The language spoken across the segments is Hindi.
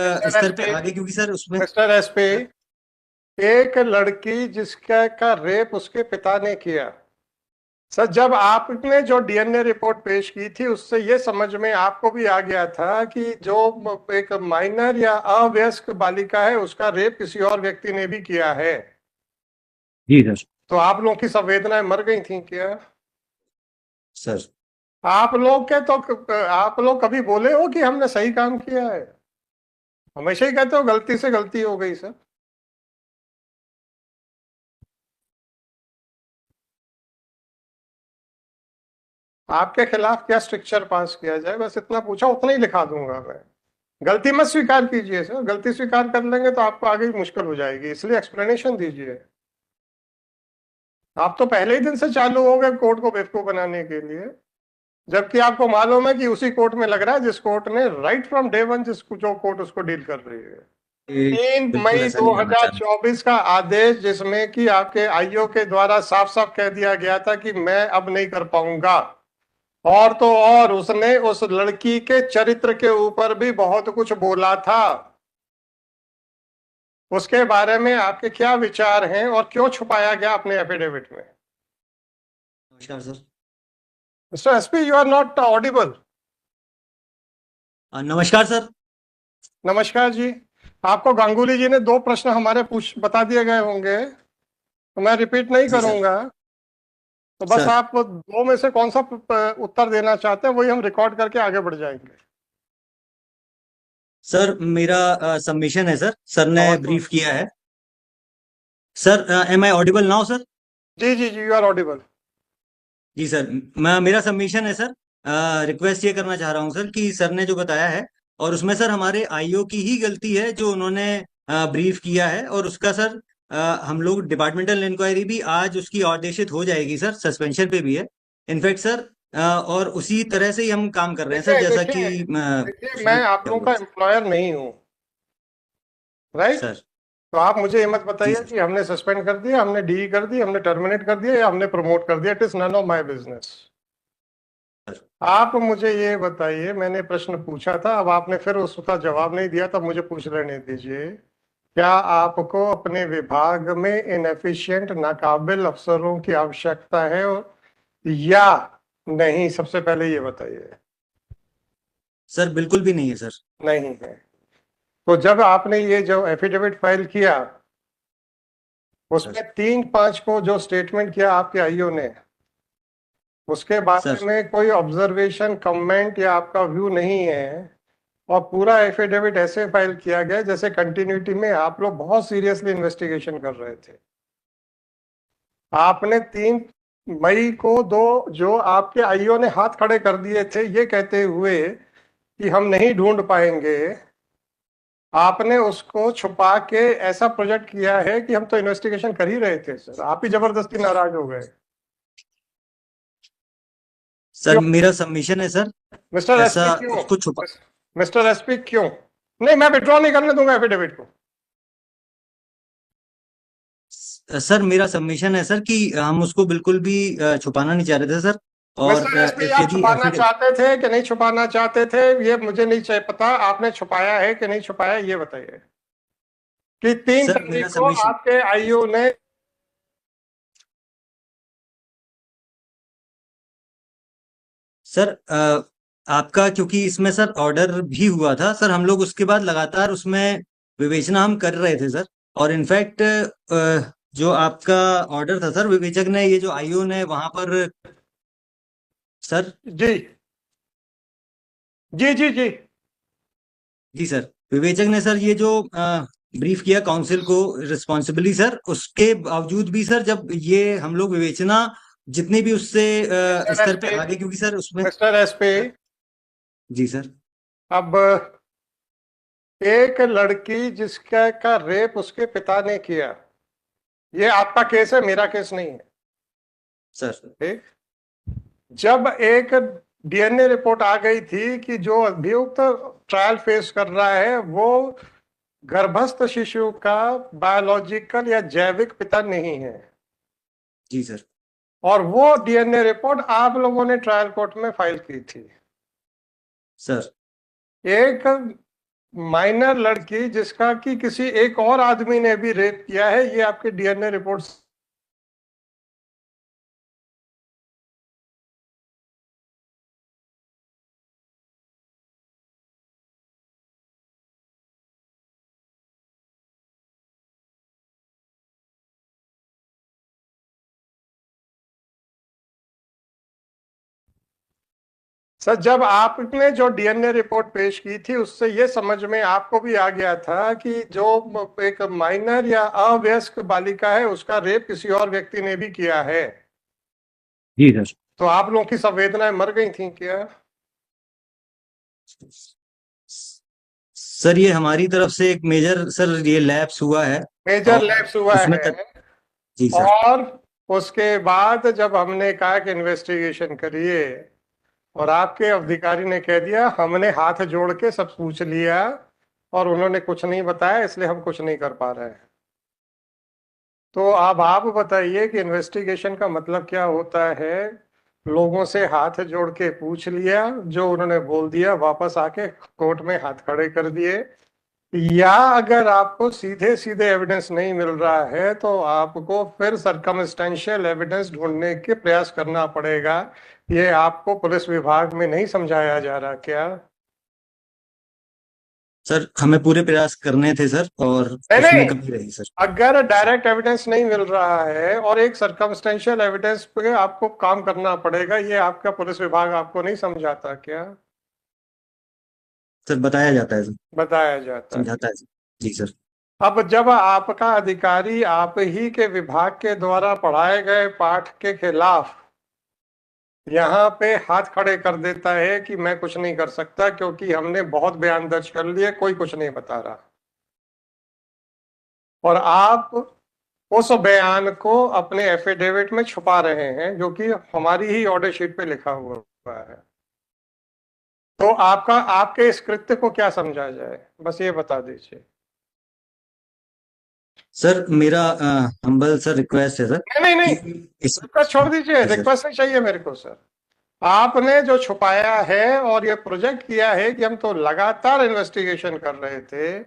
स्तर पे आगे, क्योंकि सर उसमें मिस्टर एसपी, एक लड़की जिसका का रेप उसके पिता ने किया। सर, जब आपने जो डीएनए रिपोर्ट पेश की थी उससे ये समझ में आपको भी आ गया था कि जो एक माइनर या अवयस्क बालिका है उसका रेप किसी और व्यक्ति ने भी किया है। जी सर। तो आप लोगों की संवेदनाएं मर गई थी क्या? सर आप लोग के तो आप लोग कभी बोले हो कि हमने सही काम किया है? हमेशा ही कहते हो गलती से गलती हो गई सर। आपके खिलाफ क्या स्ट्रिक्चर पास किया जाए, बस इतना पूछा, उतना ही लिखा दूंगा मैं। गलती मत स्वीकार कीजिए सर, गलती स्वीकार कर लेंगे तो आपको आगे मुश्किल हो जाएगी, इसलिए एक्सप्लेनेशन दीजिए। आप तो पहले ही दिन से चालू हो गए कोर्ट को बेवकूफ बनाने के लिए, जबकि आपको मालूम है कि उसी कोर्ट में लग रहा है जिस कोर्ट ने राइट फ्रॉम डे वन जिसको जो कोर्ट उसको डील कर रही है। ये 3 बिल्कुल मई ऐसा नहीं करना चाह रहे। 2024 का आदेश, जिसमें कि आपके आईओ के द्वारा साफ साफ कह दिया गया था कि मैं अब नहीं कर पाऊंगा। और तो और उसने उस लड़की के चरित्र के ऊपर भी बहुत कुछ बोला था। उसके बारे में आपके क्या विचार हैं और क्यों छुपाया गया अपने एफिडेविट में? नमस्कार sir. Mister SP, you are not audible. नमस्कार सर। नमस्कार जी। आपको गांगुली जी ने 2 प्रश्न हमारे पूछ बता दिए गए होंगे, तो मैं रिपीट नहीं जी सर। करूंगा। तो बस सर आप 2 में से कौन सा उत्तर देना चाहते हैं वही हम रिकॉर्ड करके आगे बढ़ जाएंगे। सर मेरा सबमिशन है सर, सर ने और तो ब्रीफ किया है। Sir am I audible now sir? जी जी जी, यू आर ऑडिबल। जी सर, मेरा सबमिशन है सर। रिक्वेस्ट ये करना चाह रहा हूँ सर कि सर ने जो बताया है, और उसमें सर हमारे आईओ की ही गलती है जो उन्होंने ब्रीफ किया है, और उसका सर हम लोग डिपार्टमेंटल इंक्वायरी भी आज उसकी आदेशित हो जाएगी सर, सस्पेंशन पे भी है इनफैक्ट सर। और उसी तरह से ही हम काम कर रहे हैं सर, देखिए जैसा देखिए कि देखिए, उसमें मैं आप दिया लोगों हुआ का है एम्प्लॉयर नहीं हूँ, राइट? सर। तो आप मुझे ये मत जी बताइए सर। कि हमने सस्पेंड कर दिया, हमने डी कर दी, हमने टर्मिनेट कर दिया या हमने प्रमोट कर दिया। It is none of my business. Sir आप मुझे ये बताइए, मैंने प्रश्न पूछा था, अब आपने फिर उसका जवाब नहीं दिया, तब मुझे पूछ लेने दीजिए। क्या आपको अपने विभाग में इनएफिशिएंट, नाकाबिल अफसरों की आवश्यकता है या नहीं? सबसे पहले ये बताइए। सर बिल्कुल भी नहीं है सर। नहीं है। तो जब आपने ये जो एफिडेविट फाइल किया, सर उसमें 3/5 को जो स्टेटमेंट किया आपके आईओ ने, उसके बारे सर में कोई ऑब्जर्वेशन, कमेंट या आपका व्यू नहीं है। और पूरा एफिडेविट ऐसे फाइल किया गया जैसे कंटिन्यूटी में आप लोग बहुत सीरियसली इन्वेस्टिगेशन कर रहे थे। आपने 3 मई को दो जो आपके आईओ ने हाथ खड़े कर दिए थे ये कहते हुए कि हम नहीं ढूंढ पाएंगे, आपने उसको छुपा के ऐसा प्रोजेक्ट किया है कि हम तो इन्वेस्टिगेशन कर ही रहे थे सर, आप ही जबरदस्ती नाराज हो गए। सर क्यों? मेरा सबमिशन है सर। मिस्टर ऐसा एसपी क्यों? उसको छुपा। मिस्टर एसपी क्यों? नहीं, मैं विड्रॉ नहीं करने दूंगा एफिडेविट को। सर मेरा सबमिशन है सर कि हम उसको बिल्कुल भी छुपाना नहीं चाह रहे थे सर। और मिस्टर एसपी, आप यदि छुपाना एफिडेविट। चाहते थे कि नहीं छुपाना चाहते थे, ये मुझे नहीं चाहिए पता। आपने छुपाया है कि नहीं छुपाया, ये बताइए। कि तीन सर मेरा तारीख को सबमिशन। आपके आईओ ने। सर आपका क्योंकि इसमें सर ऑर्डर भी हुआ था सर, हम लोग उसके बाद लगातार उसमें विवेचना हम कर रहे थे सर। और इनफैक्ट जो आपका ऑर्डर था सर, विवेचक ने ये जो आईओ ने वहां पर सर। जी जी जी जी। जी सर, विवेचक ने सर ये जो ब्रीफ किया काउंसिल को रिस्पॉन्सिबली सर, उसके बावजूद भी सर जब ये हम लोग विवेचना जितनी भी उससे मिस्टर स्तर पे एसपी, आगे, क्योंकि सर उसमें मिस्टर एसपी, सर। जी सर। अब एक लड़की जिसका का रेप उसके पिता ने किया, ये आपका केस है, मेरा केस नहीं है। सर ठीक। जब एक डीएनए रिपोर्ट आ गई थी कि जो अभियुक्त ट्रायल फेस कर रहा है वो गर्भस्थ शिशु का बायोलॉजिकल या जैविक पिता नहीं है, जी सर। और वो डीएनए रिपोर्ट आप लोगों ने ट्रायल कोर्ट में फाइल की थी। सर एक माइनर लड़की जिसका कि किसी एक और आदमी ने भी रेप किया है, ये आपके डीएनए रिपोर्ट। सर, जब आपने जो डीएनए रिपोर्ट पेश की थी उससे ये समझ में आपको भी आ गया था कि जो एक माइनर या अवयस्क बालिका है उसका रेप किसी और व्यक्ति ने भी किया है। जी सर। तो आप लोगों की संवेदनाएं मर गई थी क्या? सर ये हमारी तरफ से एक मेजर सर ये लैप्स हुआ है मेजर और लैप्स हुआ उसमें है। तक। जी सर। और उसके बाद जब हमने कहा कि इन्वेस्टिगेशन करिए और आपके अधिकारी ने कह दिया हमने हाथ जोड़ के सब पूछ लिया और उन्होंने कुछ नहीं बताया, इसलिए हम कुछ नहीं कर पा रहे हैं। तो अब आप बताइए कि इन्वेस्टिगेशन का मतलब क्या होता है? लोगों से हाथ जोड़ के पूछ लिया, जो उन्होंने बोल दिया वापस आके कोर्ट में हाथ खड़े कर दिए, या अगर आपको सीधे सीधे एविडेंस नहीं मिल रहा है तो आपको फिर सरकमस्टेंशियल एविडेंस ढूंढने के प्रयास करना पड़ेगा। ये आपको पुलिस विभाग में नहीं समझाया जा रहा क्या? सर हमें पूरे प्रयास करने थे सर और नहीं उसमें नहीं, कमी रही सर। अगर डायरेक्ट एविडेंस नहीं मिल रहा है और एक सरकमस्टेंशियल एविडेंस पे आपको काम करना पड़ेगा, ये आपका पुलिस विभाग आपको नहीं समझाता क्या? सर बताया जाता है सर। बताया जाता है। समझाता है सर। जी सर। अब जब आपका अधिकारी आप ही के विभाग के द्वारा पढ़ाए गए पाठ के खिलाफ यहाँ पे हाथ खड़े कर देता है कि मैं कुछ नहीं कर सकता क्योंकि हमने बहुत बयान दर्ज कर लिए, कोई कुछ नहीं बता रहा, और आप उस बयान को अपने एफिडेविट में छुपा रहे हैं जो कि हमारी ही ऑर्डर शीट पे लिखा हुआ है, तो आपका आपके इस कृत्य को क्या समझा जाए, बस ये बता दीजिए। सर मेरा हम्बल सर रिक्वेस्ट है सर नहीं नहीं कि नहीं, इस। रिक्वेस्ट छोड़ दीजिए, जी सर। रिक्वेस्ट नहीं चाहिए मेरे को सर। आपने जो छुपाया है और ये प्रोजेक्ट किया है कि हम तो लगातार इन्वेस्टिगेशन कर रहे थे,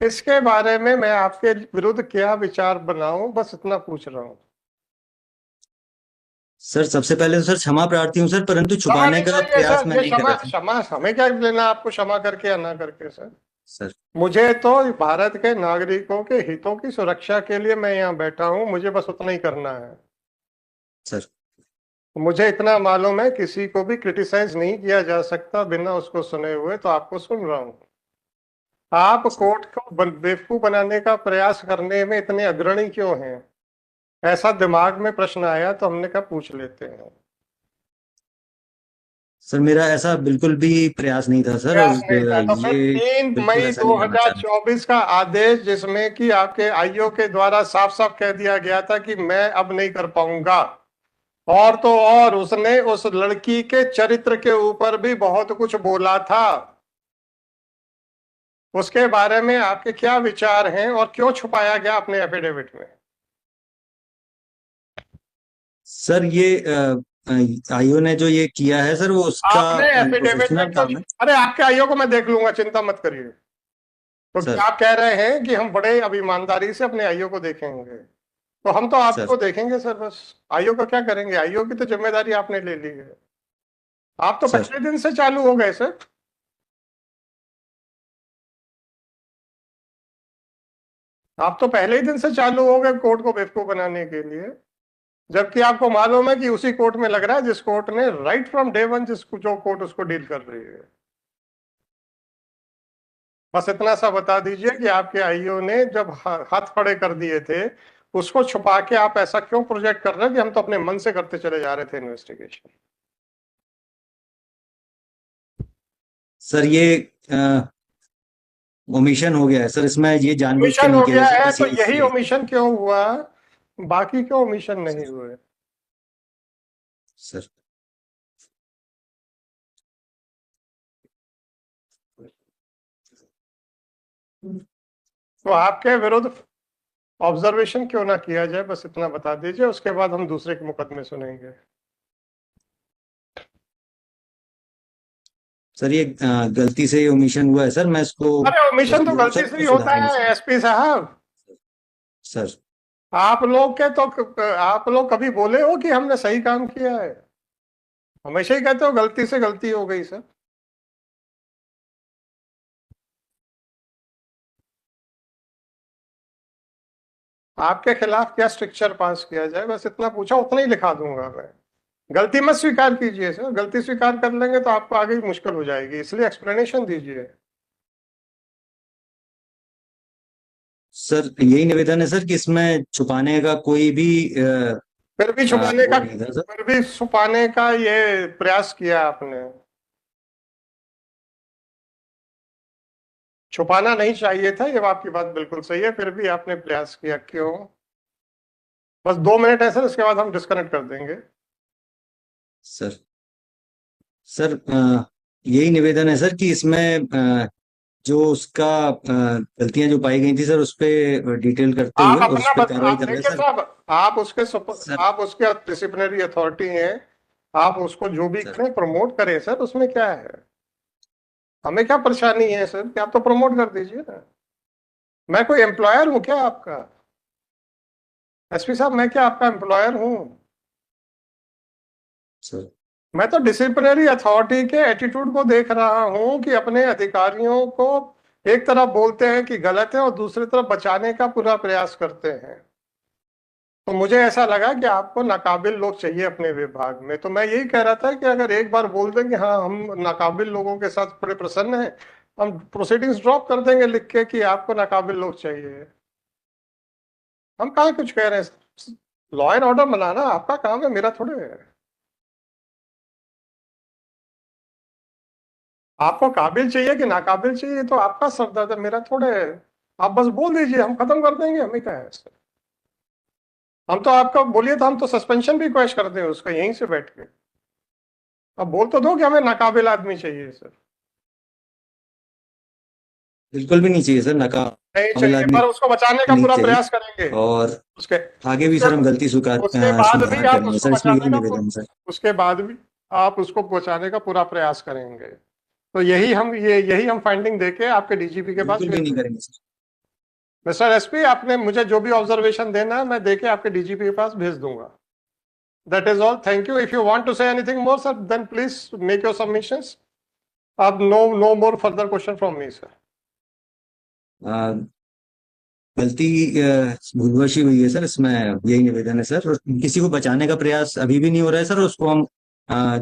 इसके बारे में मैं आपके विरुद्ध क्या विचार बनाऊं, बस इतना पूछ रहा हूं। सर सबसे पहले तो सर क्षमा प्रार्थी हूँ सर, परंतु क्षमा छुपाने नहीं का चाहिए प्रयास सर, मैं ये नहीं कर क्षमा रहा था। क्षमा हमें क्या लेना आपको क्षमा करके या ना करके सर। सर। मुझे तो भारत के नागरिकों के हितों की सुरक्षा के लिए मैं यहाँ बैठा हूँ, मुझे बस उतना ही करना है। सर। मुझे इतना मालूम है किसी को भी क्रिटिसाइज नहीं किया जा सकता बिना उसको सुने हुए, तो आपको सुन रहा हूँ। आप सर। कोर्ट को बेवकूफ बनाने का प्रयास करने में इतने अग्रणी क्यों हैं? ऐसा दिमाग में प्रश्न आया तो हमने कहा पूछ लेते हैं। सर मेरा ऐसा बिल्कुल भी प्रयास नहीं था सर, और प्रयास नहीं था तो फिर ये 3 बिल्कुल मई ऐसा नहीं करना चाह रहा। 2024 का आदेश जिसमें कि आपके आईओ के द्वारा साफ साफ कह दिया गया था कि मैं अब नहीं कर पाऊंगा, और तो और उसने उस लड़की के चरित्र के ऊपर भी बहुत कुछ बोला था, उसके बारे में आपके क्या विचार हैं और क्यों छुपाया गया अपने एफिडेविट में? सर ये आईओ ने जो ये किया है सर वो उसका आपने एफिडेविट में प्रोफेशनल क्यों? काम है। अरे आपके आईओ को मैं देख लूंगा, चिंता मत करिए। तो क्या सर। आप कह रहे हैं कि हम बड़े अब ईमानदारी से अपने आईओ को देखेंगे? तो हम तो सर। आपको देखेंगे सर, बस आईओ का क्या करेंगे? आईओ की तो जिम्मेदारी आपने ले ली है। आप तो सर। पहले दिन से चालू हो गए सर। आप तो पहले ही दिन से चालू हो गए कोर्ट को बेवकूफ बनाने के लिए, जबकि आपको मालूम है कि उसी कोर्ट में लग रहा है जिस कोर्ट ने राइट फ्रॉम डे वन जिसको जो कोर्ट उसको डील कर रही है। बस इतना सा बता दीजिए कि आपके आईओ ने जब हाथ खड़े कर दिए थे उसको छुपा के आप ऐसा क्यों प्रोजेक्ट कर रहे हैं कि हम तो अपने मन से करते चले जा रहे थे इन्वेस्टिगेशन। सर ये ओमिशन हो गया है सर, इसमें ये जानबूझ के ओमिशन नहीं हो किया गया गया सर, है बस तो ये यही इसलिए। ओमिशन क्यों हुआ, बाकी क्यों ओमिशन नहीं सर। हुए? सर। तो आपके विरुद्ध ऑब्जर्वेशन क्यों ना किया जाए, बस इतना बता दीजिए, उसके बाद हम दूसरे के मुकदमे सुनेंगे। सर ये गलती से ओमिशन हुआ है सर, मैं इसको अरे ओमिशन तो जरूर गलती सर से ही होता सुधारेंगे है सर। एसपी साहब। सर आप लोग के तो आप लोग कभी बोले हो कि हमने सही काम किया है? हमेशा ही कहते हो गलती से गलती हो गई सर। आपके खिलाफ क्या स्ट्रिक्चर पास किया जाए, बस इतना पूछा, उतना ही लिखा दूंगा मैं। गलती मत स्वीकार कीजिए सर, गलती स्वीकार कर लेंगे तो आपको आगे ही मुश्किल हो जाएगी, इसलिए एक्सप्लेनेशन दीजिए। सर यही निवेदन है सर कि इसमें छुपाने का कोई भी फिर भी छुपाने वो का नहीं था सर। फिर भी छुपाने का ये प्रयास किया आपने। छुपाना नहीं चाहिए था, ये आपकी बात बिल्कुल सही है, फिर भी आपने प्रयास किया, क्यों? बस 2 मिनट है सर, इसके बाद हम डिस्कनेक्ट कर देंगे। सर सर यही निवेदन है सर कि इसमें जो उसका गलतियां जो पाई गई थी सर, उस पे डिटेल करते आप हुए और उस अपना पे कार्रवाई आप कर रहे हैं देखिए सर। साहब, सर आप उसके डिसिप्लिनरी अथॉरिटी हैं, आप उसको जो भी सर करें प्रमोट करें सर, उसमें क्या है? हमें क्या परेशानी है सर कि आप तो प्रमोट कर दीजिए ना। मैं कोई एम्प्लॉयर हूं क्या आपका? एसपी साहब, मैं क्या आपका एम्प्लॉयर हूं? सर मैं तो डिसिप्लिनरी अथॉरिटी के एटीट्यूड को देख रहा हूं कि अपने अधिकारियों को एक तरफ बोलते हैं कि गलत है और दूसरी तरफ बचाने का पूरा प्रयास करते हैं। तो मुझे ऐसा लगा कि आपको नाकाबिल लोग चाहिए अपने विभाग में, तो मैं यही कह रहा था कि अगर एक बार बोल दें कि हाँ हम नाकाबिल लोगों के साथ बड़े प्रसन्न हैं, हम प्रोसीडिंग्स ड्रॉप कर देंगे लिख के कि आपको नाकाबिल लोग चाहिए। हम कहाँ कुछ कह रहे हैं, लॉ एंड ऑर्डर बनाना आपका काम है, मेरा थोड़े है। आपको काबिल चाहिए कि नाकाबिल चाहिए तो आपका सरदर्द है, मेरा थोड़े है। आप बस बोल दीजिए, हम खत्म कर देंगे, हमें क्या है इससे। हम तो आपका बोलिए तो हम तो सस्पेंशन भी ख्वाहिश करते हैं उसका यहीं से बैठ के। अब बोल तो दो कि हमें नाकाबिल आदमी चाहिए सर। बिल्कुल भी नहीं चाहिए सर, नहीं नाकाबिल चाहिए, आदमी पर उसको बचाने का नहीं पूरा चाहिए। प्रयास करेंगे। और उसके आगे भी उसके सर हम गलती स्वीकार उसके बाद भी सुधार आप करेंगे उसको सर, इसमें बचाने यही का निवेदन है सर। उसके बाद भी आप उसको बचाने का पूरा प्रयास करेंगे। तो यही हम फाइंडिंग देके आपके डीजीपी के पास बिल्कुल भी भेज नहीं देंगे। करेंगे सर। मिस्टर एसपी, आपने मुझे जो भी ऑब्जर्वेशन देना है मैं देके आपके डीजीपी के पास भेज दूंगा। That is all, thank you. If you want to say anything more sir, then please make your submissions. अब no more further question from me sir. आ, गलती भूलवश ही हुई है सर, इसमें यही निवेदन है सर। और किसी को बचाने का प्रयास अभी भी नहीं हो रहा है सर, और उसको हम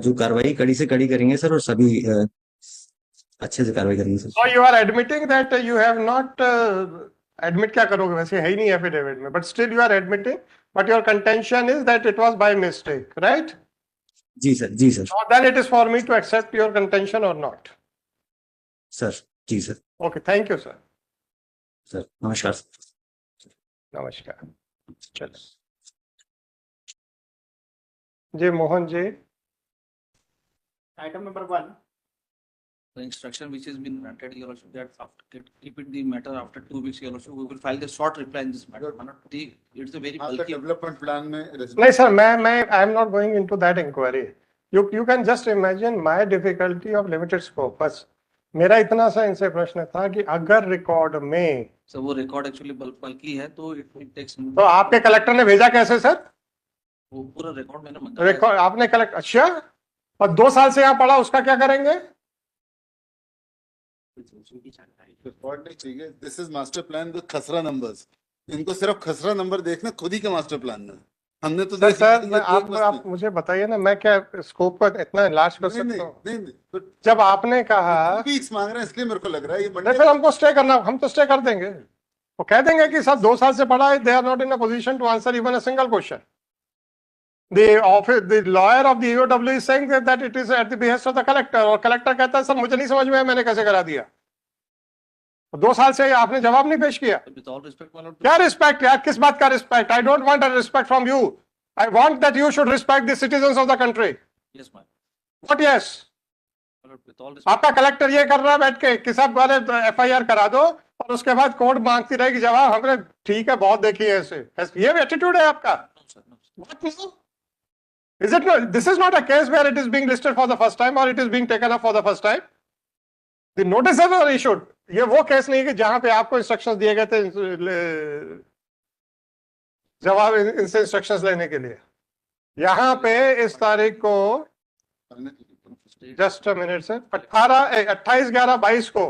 जो कार्रवाई कड़ी से कड़ी करेंगे सर, और सभी अच्छे से कार्रवाई करेंगे So sir. you are admitting that you have not admit क्या करोगे, वैसे है ही नहीं एफिडेविट में, but still you are admitting, but your contention is that it was by mistake, right? जी सर, जी sir. So then it is for me to accept your contention or not. Sir जी sir. Okay, thank you sir. Sir नमस्कार सर। नमस्कार। चलो जी, Mohan ji. Item number 1, the instruction which has been granted, Your Lordship, that after keep it the matter after 2 weeks, Your Lordship, we will file the short reply in this matter. It's a very आपका bulky. डेवलपमेंट प्लान में नहीं सर, मैं I am not going into that inquiry. You can just imagine my difficulty of limited scope. बस मेरा इतना सा इनसे प्रश्न था कि अगर रिकॉर्ड में, So वो record actually bulky है, तो it takes. तो आपके कलेक्टर ने भेजा कैसे सर? वो पूरा record मैंने मंगाया। रिकॉर्ड आपने कलेक्ट, अच्छा, और 2 साल से यहाँ पड़ा, उसका क्या करेंगे? रिकॉर्ड नहीं चाहिए। This is master plan with खसरा नंबर्स। इनको सिर्फ खसरा नंबर देखना खुद ही के मास्टर प्लान में। हमने तो सर देख सर लिया, आप मुझे बताइए ना, मैं क्या स्कोप को इतना लार्ज कर नहीं सकता हूँ? नहीं तो जब आपने कहा, वीक्स मांग रहे हैं, इसलिए मेरे को लग रहा है ये नहीं फिर हमको स्टे करना, हम तो स्टे कर देंगे। वो कह देंगे कि सर 2 साल से पढ़ा है, they are not in a position to answer even a single question. The lawyer of the EOW is saying that it is at the behest of the collector, और कलेक्टर कहता है सर मुझे नहीं समझ में आया, मैंने कैसे करा दिया। 2 साल से आपने जवाब नहीं पेश किया। With all respect, my lord. क्या रिस्पेक्ट यार, किस बात का respect? I don't want a respect from you, I want that you should respect the citizens of the country. Yes, my what? Yes, lord. With all respect. आपका कलेक्टर ये कर रहा है बैठ के कि सब वाले FIR करा दो और उसके बाद कोर्ट मांगती रहेगी जवाब। हमने ठीक है बहुत देखी है ऐसे, ये एटीट्यूड है आपका? No, sir. No, sir. What no? Is it not? This is not a case where it is being listed for the first time or it is being taken up for the first time. The notices are issued. ये वो केस नहीं है कि जहां पे आपको इंस्ट्रक्शंस दिए गए थे जवाब इनसे इंस्ट्रक्शंस लेने के लिए। यहाँ पे इस तारीख को जस्ट अ मिनट सर 28/11/22 को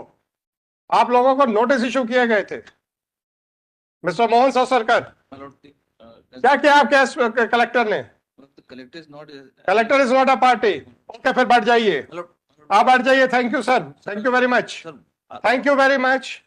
आप लोगों को नोटिस इशू किए गए थे मिस्टर मोहन सरकर। My lord, क्या किया आपके कलेक्टर ने? the collector is not. Collector is not a party. Okay फिर बैठ जाइए, My lord, आप बैठ जाइए। Thank you sir, thank you very much, sir, thank you very much.